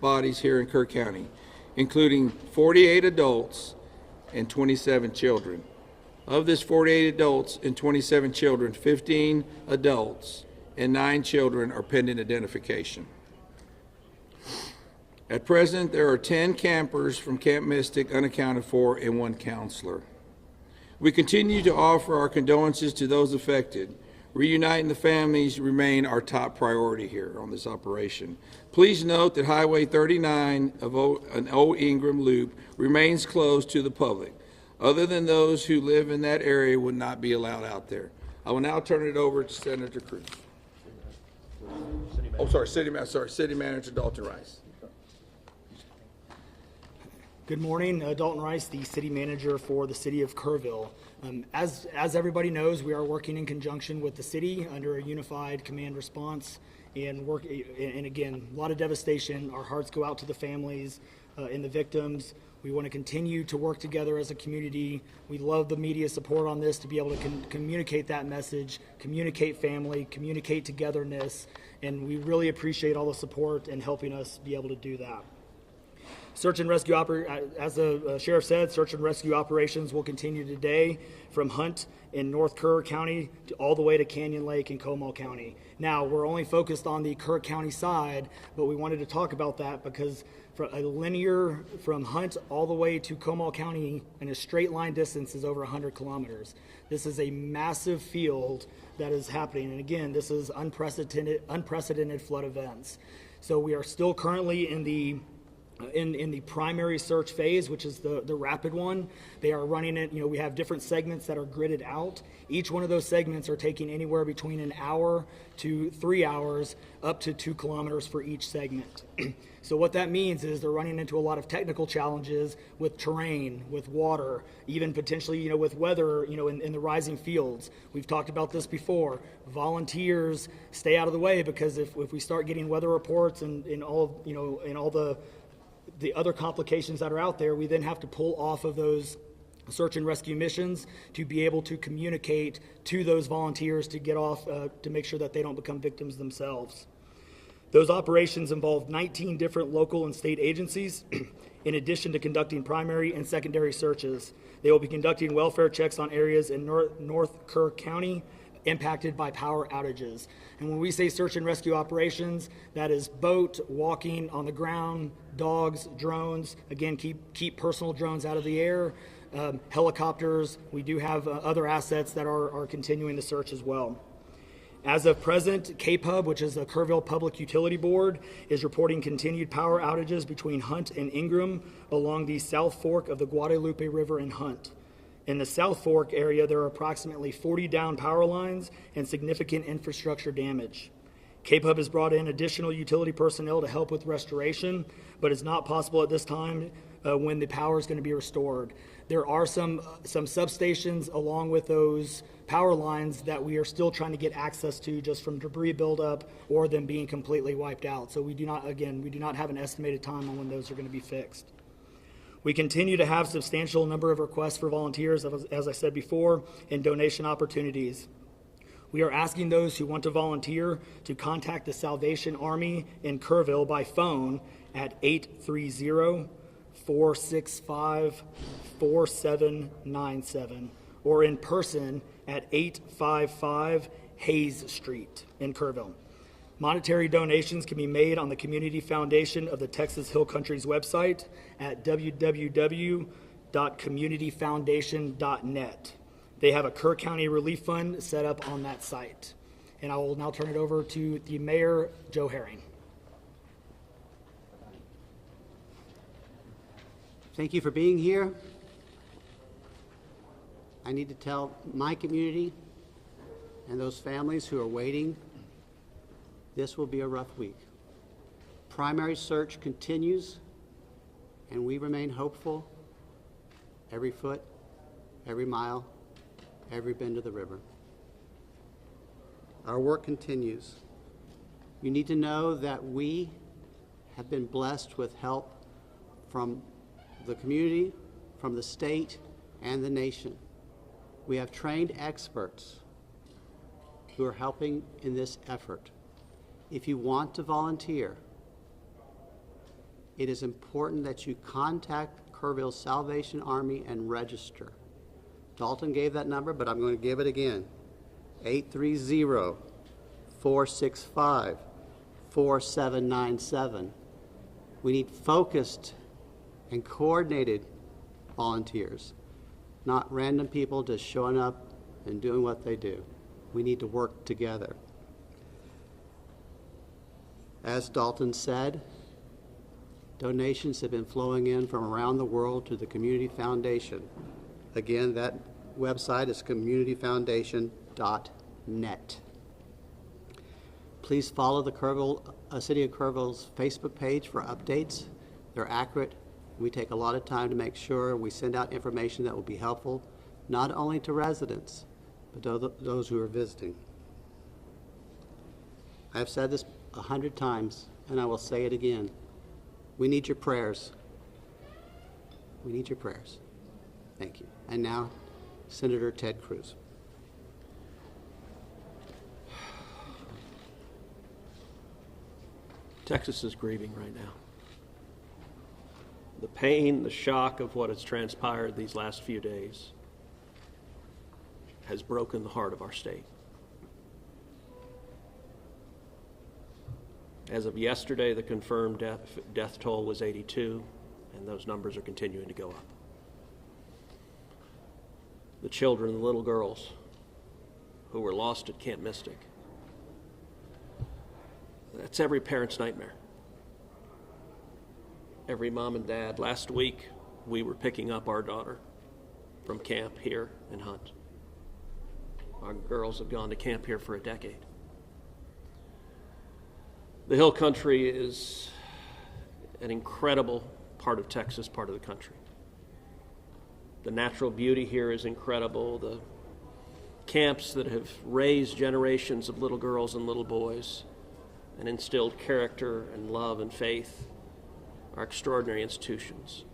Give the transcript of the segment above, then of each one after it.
bodies here in Kerr County, including 48 adults and 27 children. Of this 48 adults and 27 children, 15 adults and 9 children are pending identification. At present, there are 10 campers from Camp Mystic unaccounted for and 1 counselor. We continue to offer our condolences to those affected. Reuniting the families remain our top priority here on this operation. Please note that Highway 39 of an Old Ingram Loop remains closed to the public. Other than those who live in that area would not be allowed out there. I will now turn it over to Senator Cruz. City Manager Dalton Rice. Good morning, Dalton Rice, the City Manager for the City of Kerrville. As everybody knows, we are working in conjunction with the city under a unified command response, and again, a lot of devastation. Our hearts go out to the families and the victims. We want to continue to work together as a community. We love the media support on this to be able to communicate that message, communicate family, communicate togetherness, and we really appreciate all the support and helping us be able to do that. Search and rescue, as the sheriff said, search and rescue operations will continue today from Hunt in North Kerr County all the way to Canyon Lake in Comal County. Now, we're only focused on the Kerr County side, but we wanted to talk about that because for a linear from Hunt all the way to Comal County in a straight line distance is over 100 kilometers. This is a massive field that is happening, and again, this is unprecedented flood events. So we are still currently in the primary search phase, which is the rapid one. They are running it, we have different segments that are gridded out. Each one of those segments are taking anywhere between an hour to 3 hours, up to 2 kilometers for each segment. So what that means is they're running into a lot of technical challenges with terrain, with water, even potentially, with weather, in the rising fields. We've talked about this before. Volunteers stay out of the way because if we start getting weather reports and all the other complications that are out there, we then have to pull off of those search and rescue missions to be able to communicate to those volunteers to get off, to make sure that they don't become victims themselves. Those operations involve 19 different local and state agencies, in addition to conducting primary and secondary searches. They will be conducting welfare checks on areas in North Kerr County impacted by power outages. And when we say search and rescue operations, that is boat, walking, on the ground, dogs, drones. Again, keep personal drones out of the air, helicopters. We do have other assets that are continuing the search as well. As of present, KPUB, which is the Kerrville Public Utility Board, is reporting continued power outages between Hunt and Ingram along the South Fork of the Guadalupe River in Hunt. In the South Fork area, there are approximately 40 down power lines and significant infrastructure damage. KPUB has brought in additional utility personnel to help with restoration, but it's not possible at this time when the power is going to be restored. There are some substations along with those power lines that we are still trying to get access to just from debris buildup or them being completely wiped out. So we do not have an estimated time on when those are going to be fixed. We continue to have substantial number of requests for volunteers, as I said before, and donation opportunities. We are asking those who want to volunteer to contact the Salvation Army in Kerrville by phone at 830-465-4797 or in person at 855 Hayes Street in Kerrville. Monetary donations can be made on the Community Foundation of the Texas Hill Country's website at www.communityfoundation.net. They have a Kerr County Relief Fund set up on that site. And I will now turn it over to the Mayor, Joe Herring. Thank you for being here. I need to tell my community and those families who are waiting, this will be a rough week. Primary search continues, and we remain hopeful every foot, every mile, every bend of the river. Our work continues. You need to know that we have been blessed with help from the community, from the state, and the nation. We have trained experts who are helping in this effort. If you want to volunteer, it is important that you contact Kerrville Salvation Army and register. Dalton gave that number, but I'm going to give it again. 830-465-4797. We need focused and coordinated volunteers, not random people just showing up and doing what they do. We need to work together. As Dalton said, donations have been flowing in from around the world to the Community Foundation. Again, that website is communityfoundation.net. Please follow the City of Kerrville's Facebook page for updates. They're accurate. We take a lot of time to make sure we send out information that will be helpful, not only to residents, but to those who are visiting. I've said this 100 times, and I will say it again. We need your prayers. We need your prayers. Thank you. And now, Senator Ted Cruz. Texas is grieving right now. The pain, the shock of what has transpired these last few days has broken the heart of our state. As of yesterday, the confirmed death toll was 82, and those numbers are continuing to go up. The children, the little girls who were lost at Camp Mystic, that's every parent's nightmare. Every mom and dad. Last week, we were picking up our daughter from camp here in Hunt. Our girls have gone to camp here for a decade. The Hill Country is an incredible part of Texas, part of the country. The natural beauty here is incredible. The camps that have raised generations of little girls and little boys and instilled character and love and faith are extraordinary institutions.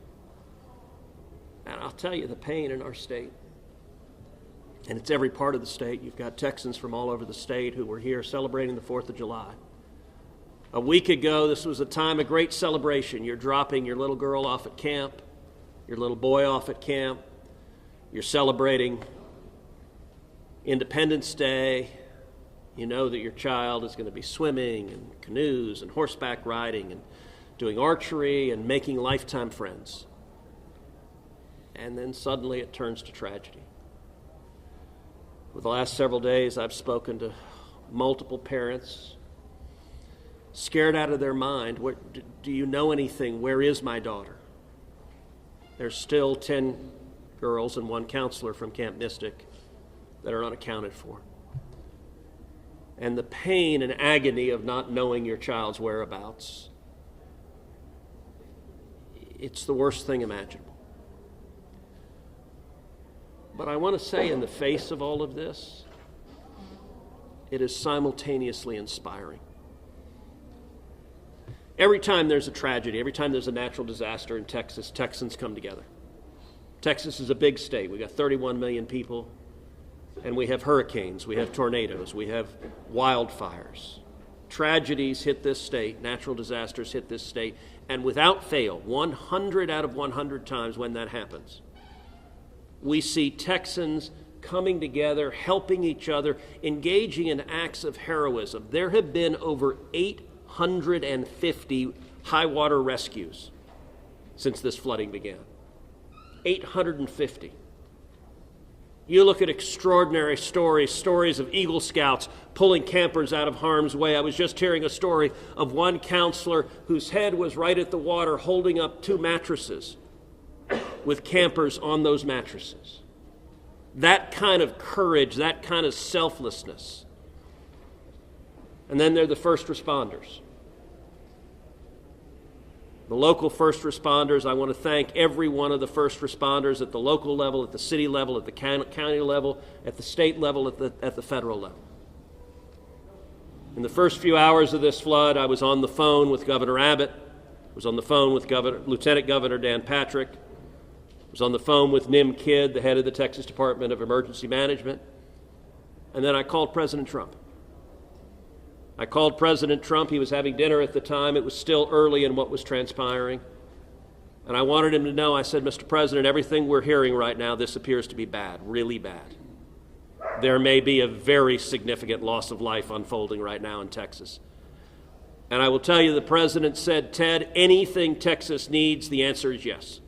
And I'll tell you, the pain in our state, and it's every part of the state. You've got Texans from all over the state who were here celebrating the 4th of July. A week ago, this was a time of great celebration. You're dropping your little girl off at camp, your little boy off at camp. You're celebrating Independence Day. You know that your child is going to be swimming and canoes and horseback riding and doing archery and making lifetime friends. And then suddenly it turns to tragedy. For the last several days, I've spoken to multiple parents, scared out of their mind. Do you know anything? Where is my daughter? There's still 10 girls and 1 counselor from Camp Mystic that are unaccounted for. And the pain and agony of not knowing your child's whereabouts, it's the worst thing imaginable. But I want to say, in the face of all of this, it is simultaneously inspiring. Every time there's a tragedy, every time there's a natural disaster in Texas, Texans come together. Texas is a big state. We've got 31 million people, and we have hurricanes, we have tornadoes, we have wildfires. Tragedies hit this state, natural disasters hit this state, and without fail, 100 out of 100 times when that happens, we see Texans coming together, helping each other, engaging in acts of heroism. There have been over 850 high water rescues since this flooding began. 850. You look at extraordinary stories of Eagle Scouts pulling campers out of harm's way. I was just hearing a story of one counselor whose head was right at the water holding up 2 mattresses with campers on those mattresses. That kind of courage, that kind of selflessness. And then there are the first responders. The local first responders, I want to thank every one of the first responders at the local level, at the city level, at the county level, at the state level, at the federal level. In the first few hours of this flood, I was on the phone with Governor Abbott, I was on the phone with Lieutenant Governor Dan Patrick, I was on the phone with Nim Kidd, the head of the Texas Department of Emergency Management, and then I called President Trump. I called President Trump. He was having dinner at the time. It was still early in what was transpiring. And I wanted him to know, I said, Mr. President, everything we're hearing right now, this appears to be bad, really bad. There may be a very significant loss of life unfolding right now in Texas. And I will tell you, the President said, Ted, anything Texas needs, the answer is yes.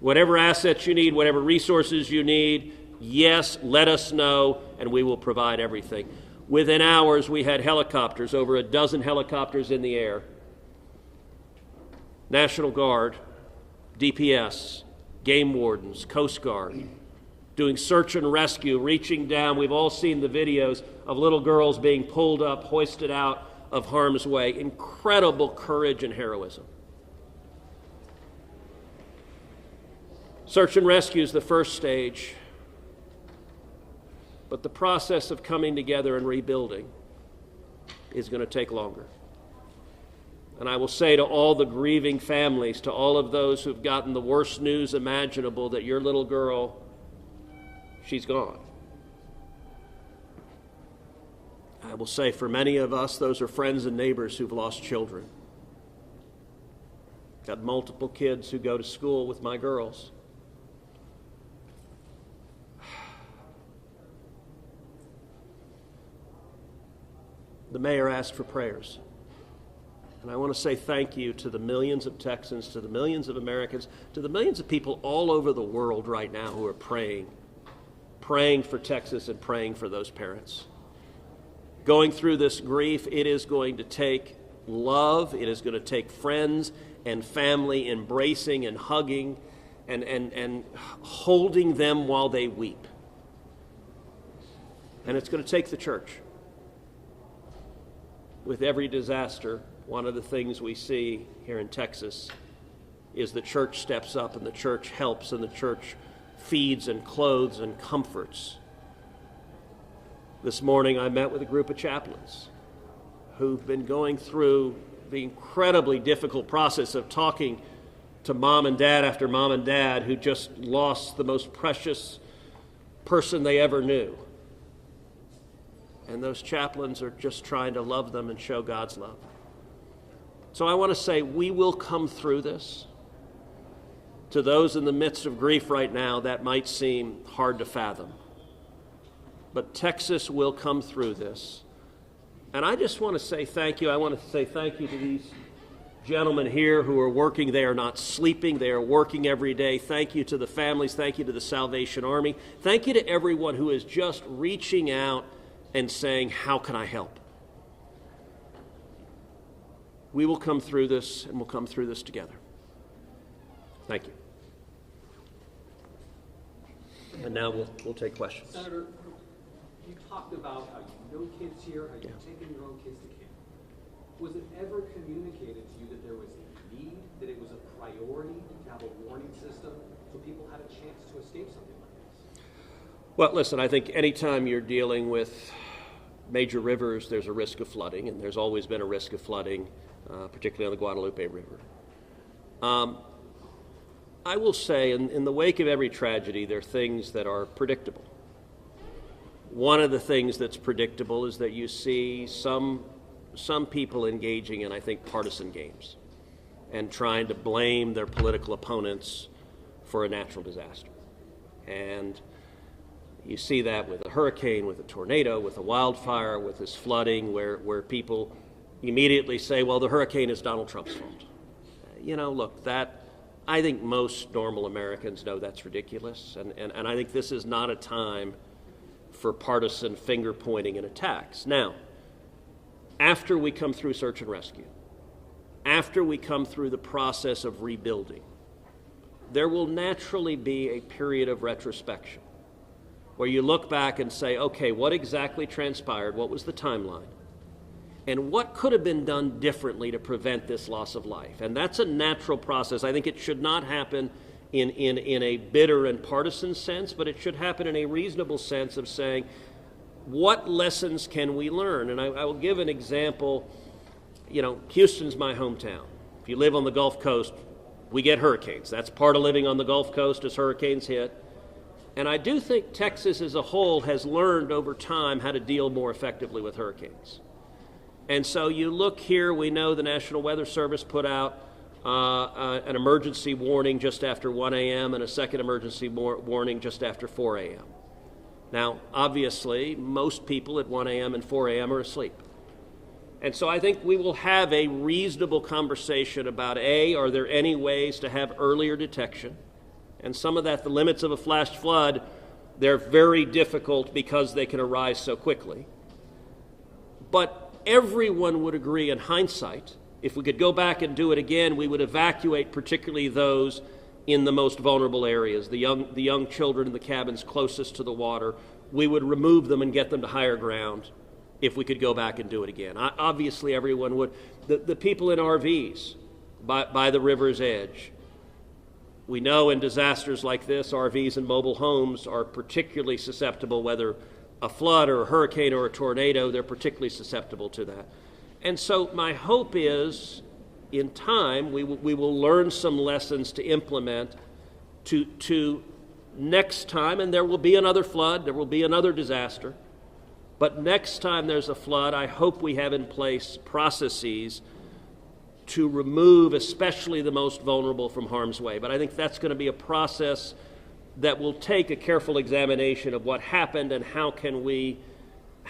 Whatever assets you need, whatever resources you need, yes, let us know, and we will provide everything. Within hours, we had helicopters, over a dozen helicopters in the air. National Guard, DPS, game wardens, Coast Guard, doing search and rescue, reaching down. We've all seen the videos of little girls being pulled up, hoisted out of harm's way. Incredible courage and heroism. Search and rescue is the first stage, but the process of coming together and rebuilding is going to take longer. And I will say to all the grieving families, to all of those who've gotten the worst news imaginable, that your little girl, she's gone. I will say for many of us, those are friends and neighbors who've lost children. Got multiple kids who go to school with my girls. The mayor asked for prayers. And I want to say thank you to the millions of Texans, to the millions of Americans, to the millions of people all over the world right now who are praying for Texas and praying for those parents. Going through this grief, it is going to take love, it is going to take friends and family embracing and hugging and holding them while they weep. And it's going to take the church. With every disaster, one of the things we see here in Texas is the church steps up and the church helps and the church feeds and clothes and comforts. This morning I met with a group of chaplains who've been going through the incredibly difficult process of talking to mom and dad after mom and dad who just lost the most precious person they ever knew. And those chaplains are just trying to love them and show God's love. So I want to say we will come through this. To those in the midst of grief right now, that might seem hard to fathom. But Texas will come through this. And I just want to say thank you. I want to say thank you to these gentlemen here who are working. They are not sleeping. They are working every day. Thank you to the families. Thank you to the Salvation Army. Thank you to everyone who is just reaching out and saying, how can I help? We will come through this, and we'll come through this together. Thank you. And now we'll take questions. Senator, you talked about how you know kids here, how you've taken your own kids to camp. Was it ever communicated to you that there was a need, that it was a priority to have a warning system so people had a chance to escape something like this? Well, listen, I think anytime you're dealing with major rivers, there's a risk of flooding, and there's always been a risk of flooding, particularly on the Guadalupe River. I will say, in the wake of every tragedy, there are things that are predictable. One of the things that's predictable is that you see some people engaging in, I think, partisan games and trying to blame their political opponents for a natural disaster. And you see that with a hurricane, with a tornado, with a wildfire, with this flooding, where people immediately say, well, the hurricane is Donald Trump's fault. Look, that I think most normal Americans know that's ridiculous, and I think this is not a time for partisan finger-pointing and attacks. Now, after we come through search and rescue, after we come through the process of rebuilding, there will naturally be a period of retrospection where you look back and say, okay, what exactly transpired? What was the timeline? And what could have been done differently to prevent this loss of life? And that's a natural process. I think it should not happen in a bitter and partisan sense, but it should happen in a reasonable sense of saying, what lessons can we learn? And I will give an example. Houston's my hometown. If you live on the Gulf Coast, we get hurricanes. That's part of living on the Gulf Coast as hurricanes hit. And I do think Texas as a whole has learned over time how to deal more effectively with hurricanes. And so you look here, we know the National Weather Service put out an emergency warning just after 1 a.m. and a second emergency warning just after 4 a.m. Now, obviously, most people at 1 a.m. and 4 a.m. are asleep. And so I think we will have a reasonable conversation about, A, are there any ways to have earlier detection? And some of that, the limits of a flash flood, they're very difficult because they can arise so quickly. But everyone would agree in hindsight, if we could go back and do it again, we would evacuate particularly those in the most vulnerable areas, the young children in the cabins closest to the water. We would remove them and get them to higher ground if we could go back and do it again. Obviously, everyone would. The people in RVs by the river's edge, we know in disasters like this, RVs and mobile homes are particularly susceptible, whether a flood or a hurricane or a tornado, they're particularly susceptible to that. And so my hope is, in time, we will learn some lessons to implement to next time, and there will be another flood, there will be another disaster. But next time there's a flood, I hope we have in place processes to remove especially the most vulnerable from harm's way. But I think that's going to be a process that will take a careful examination of what happened and how can we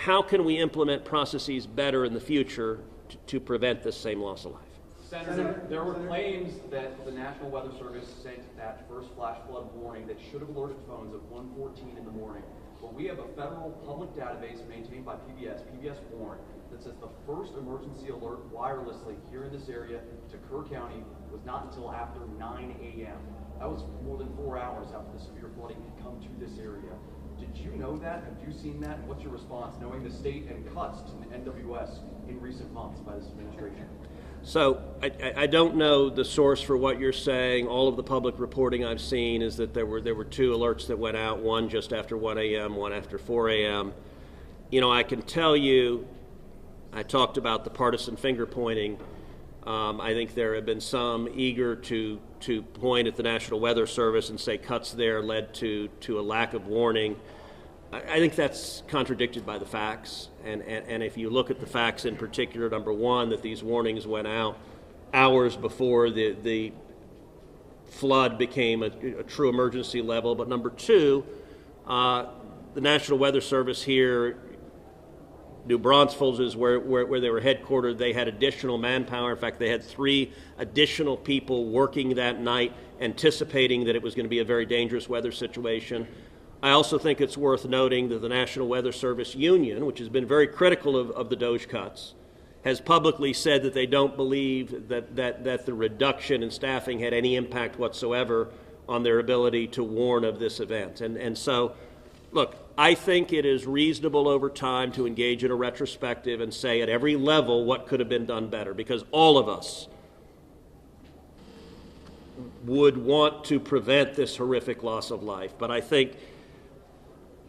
implement processes better in the future to prevent this same loss of life. Senator, there were claims that the National Weather Service sent that first flash flood warning that should have alerted phones at 1:14 in the morning. But we have a federal public database maintained by PBS Warn, that says the first emergency alert wirelessly here in this area to Kerr County was not until after 9 a.m. That was more than 4 hours after the severe flooding had come to this area. Did you know that? Have you seen that? And what's your response, knowing the state and cuts to the NWS in recent months by this administration? So I don't know the source for what you're saying. All of the public reporting I've seen is that there were two alerts that went out, one just after 1 a.m., one after 4 a.m. You know, I can tell you, I talked about the partisan finger pointing. I think there have been some eager to point at the National Weather Service and say cuts there led to a lack of warning. I think that's contradicted by the facts, and if you look at the facts in particular, number one, that these warnings went out hours before the flood became a true emergency level, but number two, the National Weather Service here, New Braunfels is where they were headquartered. They had additional manpower. In fact, they had 3 additional people working that night, anticipating that it was going to be a very dangerous weather situation. I also think it's worth noting that the National Weather Service Union, which has been very critical of the DOGE cuts, has publicly said that they don't believe that the reduction in staffing had any impact whatsoever on their ability to warn of this event. And so, look, I think it is reasonable over time to engage in a retrospective and say at every level what could have been done better, because all of us would want to prevent this horrific loss of life. But I think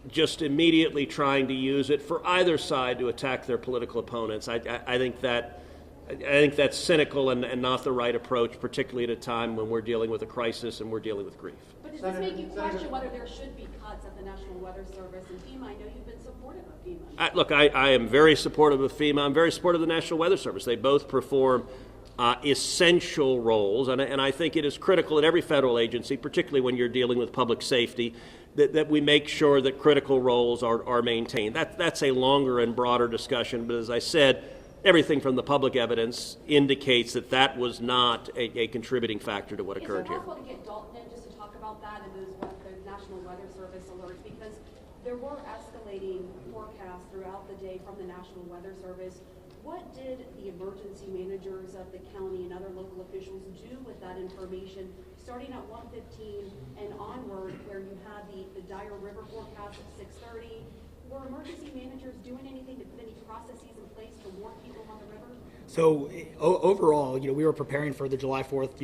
just immediately trying to use it for either side to attack their political opponents, I think that's cynical and not the right approach, particularly at a time when we're dealing with a crisis and we're dealing with grief. But does this make you question whether there should be cuts at the National Weather Service and FEMA? I know you've been supportive of FEMA. Look, I am very supportive of FEMA. I'm very supportive of the National Weather Service. They both perform essential roles, and I think it is critical at every federal agency, particularly when you're dealing with public safety, that we make sure that critical roles are maintained. That's a longer and broader discussion, but as I said, everything from the public evidence indicates that was not a contributing factor to what occurred here. Is it possible to get Dalton in just to talk about that and the National Weather Service alerts? Because there were escalating forecasts throughout the day from the National Weather Service. What did the emergency managers of the county and other local officials do with that information starting at 1:15 and onward, where you had the dire river forecast at 6:30? Were emergency managers doing anything to put any processes in place to warn people on the river? So overall, we were preparing for the July 4th,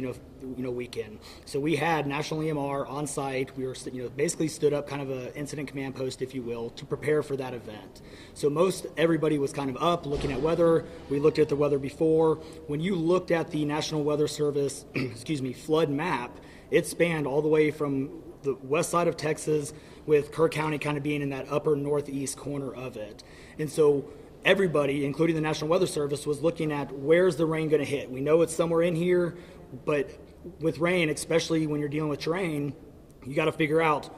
weekend. So we had National EMR on site. We were, basically stood up kind of an incident command post, if you will, to prepare for that event. So everybody was kind of up looking at weather. We looked at the weather before. When you looked at the National Weather Service, flood map, it spanned all the way from the west side of Texas, with Kerr County kind of being in that upper northeast corner of it. And so everybody, including the National Weather Service, was looking at where's the rain going to hit. We know it's somewhere in here, but with rain, especially when you're dealing with terrain, you got to figure out.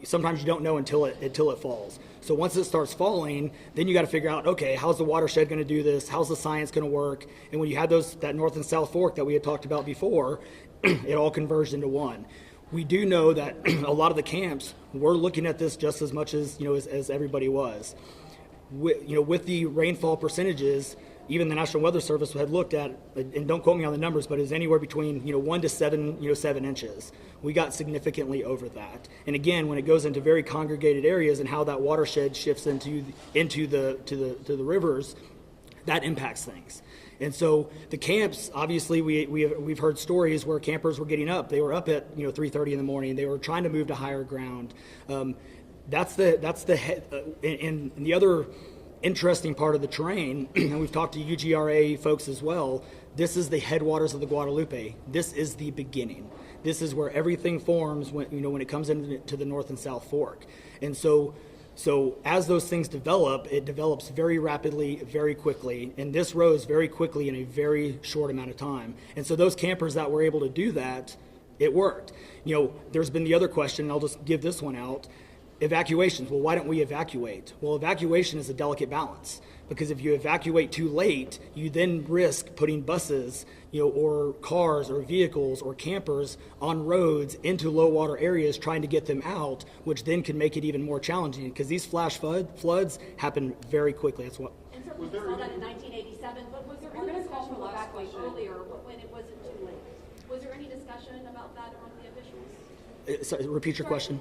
Sometimes you don't know until it falls. So once it starts falling, then you got to figure out, okay, how's the watershed going to do this? How's the science going to work? And when you had that north and south fork that we had talked about before, it all converged into one. We do know that a lot of the camps were looking at this just as much as as everybody was. With the rainfall percentages, even the National Weather Service had looked at, and don't quote me on the numbers, but it's anywhere between 1 to 7 inches. We got significantly over that. And again, when it goes into very congregated areas and how that watershed shifts into the rivers, that impacts things. And so the camps, obviously, we've heard stories where campers were getting up. They were up at 3:30 in the morning. They were trying to move to higher ground. That's the head. And the other interesting part of the terrain, and we've talked to UGRA folks as well, this is the headwaters of the Guadalupe. This is the beginning. This is where everything forms when it comes into the North and South Fork. And so as those things develop, it develops very rapidly, very quickly, and this rose very quickly in a very short amount of time. And so those campers that were able to do that, it worked. There's been the other question, and I'll just give this one out. Evacuations. Well, why don't we evacuate? Well, evacuation is a delicate balance, because if you evacuate too late, you then risk putting buses, or cars or vehicles or campers on roads into low water areas trying to get them out, which then can make it even more challenging, because these flash floods happen very quickly. That's what. And certainly we saw that in 1987, but was there any discussion to evacuate earlier when it wasn't too late? Was there any discussion about that among the officials? Sorry, repeat your question.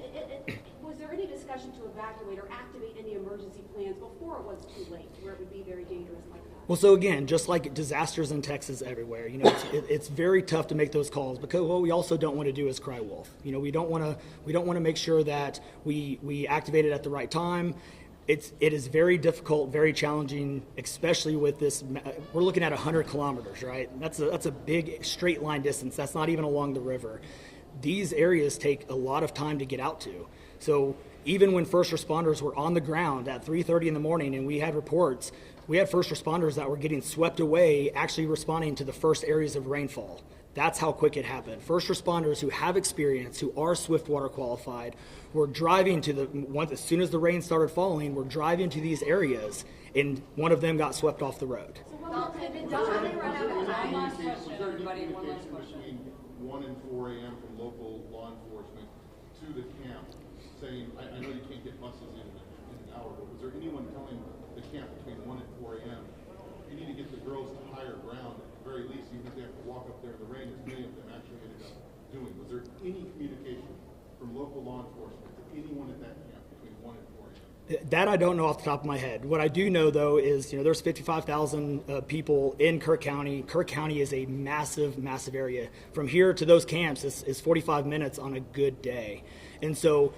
Was there any discussion to evacuate or activate any emergency plans before it was too late, where it would be very dangerous like that? Well, so again, just like disasters in Texas everywhere, it's very tough to make those calls, because what we also don't want to do is cry wolf. We don't want to make sure that we activate it at the right time. It is very difficult, very challenging, especially with this. We're looking at 100 kilometers, right? That's a big straight line distance. That's not even along the river. These areas take a lot of time to get out to. So even when first responders were on the ground at 3:30 in the morning, and we had reports, we had first responders that were getting swept away, actually responding to the first areas of rainfall. That's how quick it happened. First responders who have experience, who are Swiftwater qualified, were driving as soon as the rain started falling, were driving to these areas, and one of them got swept off the road. So what else had been done? One last question, everybody, one last question. 1 and 4 a.m. from local law enforcement to the camp, saying, I know you can't get buses in an hour, but was there anyone telling the camp between 1 and 4 a.m., you need to get the girls to higher ground, at the very least, even if they have to walk up there in the rain, as many of them actually ended up doing? Was there any communication from local law enforcement to anyone at that camp between 1 and 4 a.m.? That I don't know off the top of my head. What I do know, though, is there's 55,000 people in Kerr County. Kerr County is a massive, massive area. From here to those camps is 45 minutes on a good day. And so,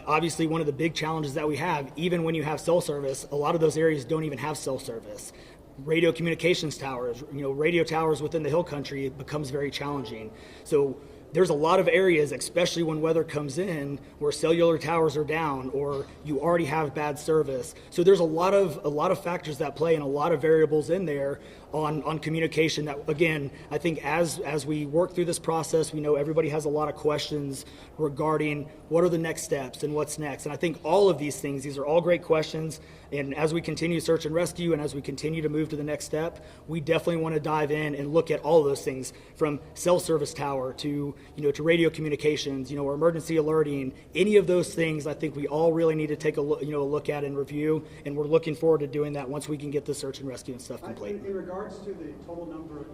obviously one of the big challenges that we have, even when you have cell service, a lot of those areas don't even have cell service. Radio communications towers, radio towers within the hill country, it becomes very challenging. So there's a lot of areas, especially when weather comes in, where cellular towers are down or you already have bad service. So there's a lot of factors that play and a lot of variables in there on communication that, again, I think as we work through this process, we know everybody has a lot of questions regarding what are the next steps and what's next. And I think all of these things, these are all great questions. And as we continue search and rescue and as we continue to move to the next step, we definitely want to dive in and look at all of those things, from cell service tower to radio communications, or emergency alerting. Any of those things, I think we all really need to take a look at and review. And we're looking forward to doing that once we can get the search and rescue and stuff complete. In regards to the total number of,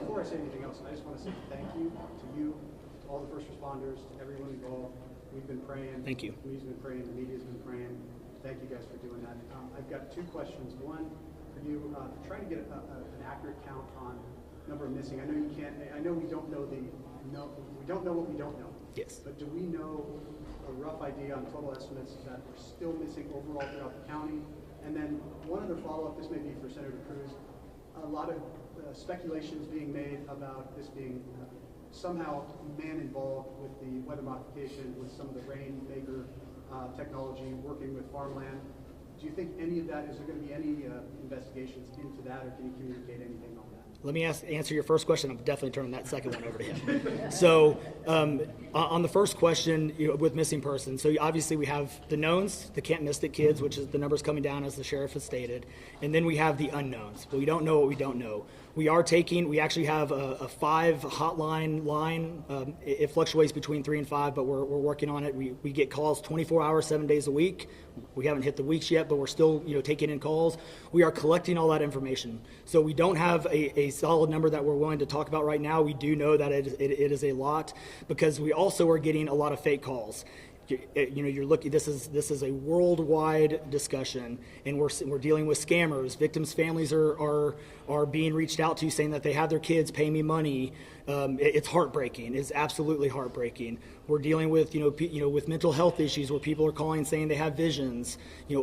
before I say anything else, I just want to say thank you to you, to all the first responders, to everyone involved. We've been praying. Thank you. We've been praying. The media's been praying. Thank you guys for doing that. I've got two questions. One for you, trying to get an accurate count on number of missing. I know you can't. I know we don't know we don't know what we don't know. Yes. But do we know a rough idea on total estimates that are still missing overall throughout the county? And then one other follow-up. This may be for Senator Cruz. A lot of speculations being made about this being somehow man involved with the weather modification, with some of the rainmaker technology, working with farmland. Do you think any of that, is there going to be any investigations into that, or can you communicate anything on that? Let me answer your first question. I'm definitely turning that second one over to him. So on the first question, with missing persons, so obviously we have the knowns, the Camp Mystic kids, which is the numbers coming down as the sheriff has stated, and then we have the unknowns. But we don't know what we don't know. We actually have a 5 hotline line. It fluctuates between 3 and 5, but we're working on it. We get calls 24 hours, 7 days a week. We haven't hit the weeks yet, but we're still taking in calls. We are collecting all that information. So we don't have a solid number that we're willing to talk about right now. We do know that it is a lot, because we also are getting a lot of fake calls. You're looking. This is a worldwide discussion, and we're dealing with scammers. Victims' families are being reached out to, saying that they have their kids pay me money. It's heartbreaking. It's absolutely heartbreaking. We're dealing with with mental health issues where people are calling saying they have visions.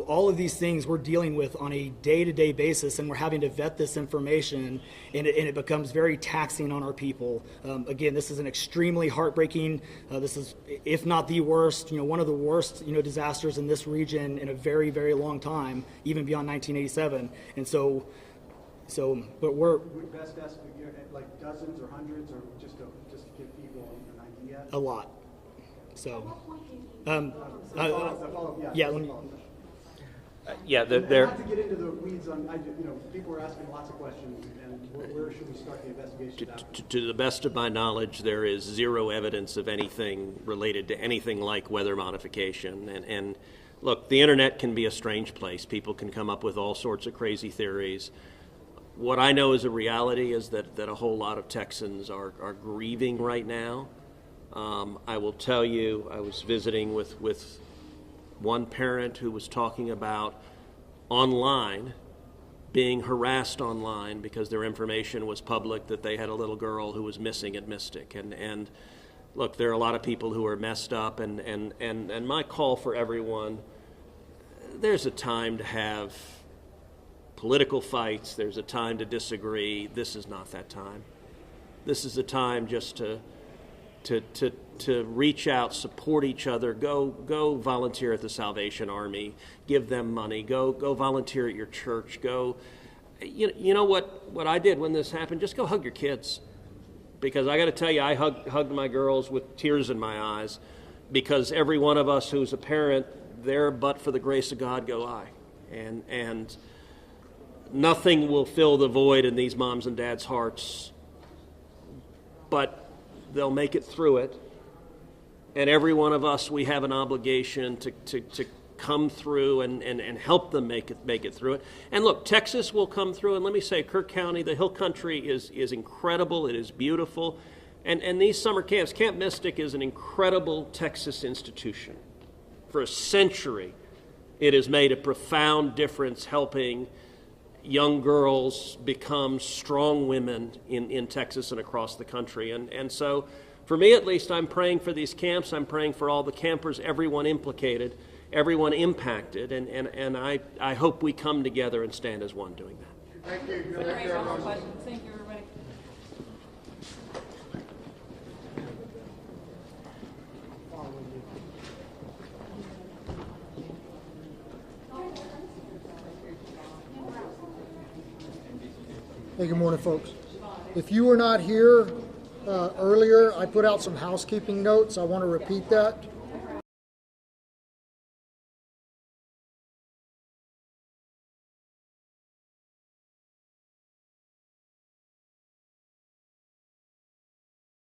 All of these things we're dealing with on a day-to-day basis, and we're having to vet this information, and it becomes very taxing on our people. Again, this is an extremely heartbreaking. This is, if not the worst, one of the worst disasters in this region in a very, very long time, even beyond 1987. And but we're Would best estimate like dozens or hundreds, or just to give people an idea? a lot. So, Yeah. yeah. Let me, Yeah, Not to get into the weeds on, people are asking lots of questions, and where should we start the investigation? to the best of my knowledge, there is zero evidence of anything related to anything like weather modification. And look, the internet can be a strange place. People can come up with all sorts of crazy theories. What I know is a reality is that a whole lot of Texans are grieving right now. I will tell you, I was visiting with one parent who was talking about online, being harassed online because their information was public that they had a little girl who was missing at Mystic. And look, there are a lot of people who are messed up, and my call for everyone, there's a time to have political fights, there's a time to disagree. This is not that time. This is a time just to reach out, support each other, go volunteer at the Salvation Army, give them money, go volunteer at your church, you know what I did when this happened? Just go hug your kids. Because I got to tell you, I hugged my girls with tears in my eyes, because every one of us who's a parent, there but for the grace of God go I. And nothing will fill the void in these moms and dads' hearts, but they'll make it through it. And every one of us, we have an obligation to come through and help them make it through it. And look, Texas will come through, and let me say, Kerr County, the Hill Country is incredible. It is beautiful. And these summer camps, Camp Mystic is an incredible Texas institution. For a century, it has made a profound difference helping young girls become strong women in Texas and across the country. And so, for me at least, I'm praying for these camps. I'm praying for all the campers, everyone implicated, everyone impacted, and I hope we come together and stand as one doing that. Thank you. Thank you, everybody. Hey, good morning, folks. If you were not here earlier, I put out some housekeeping notes. I want to repeat that.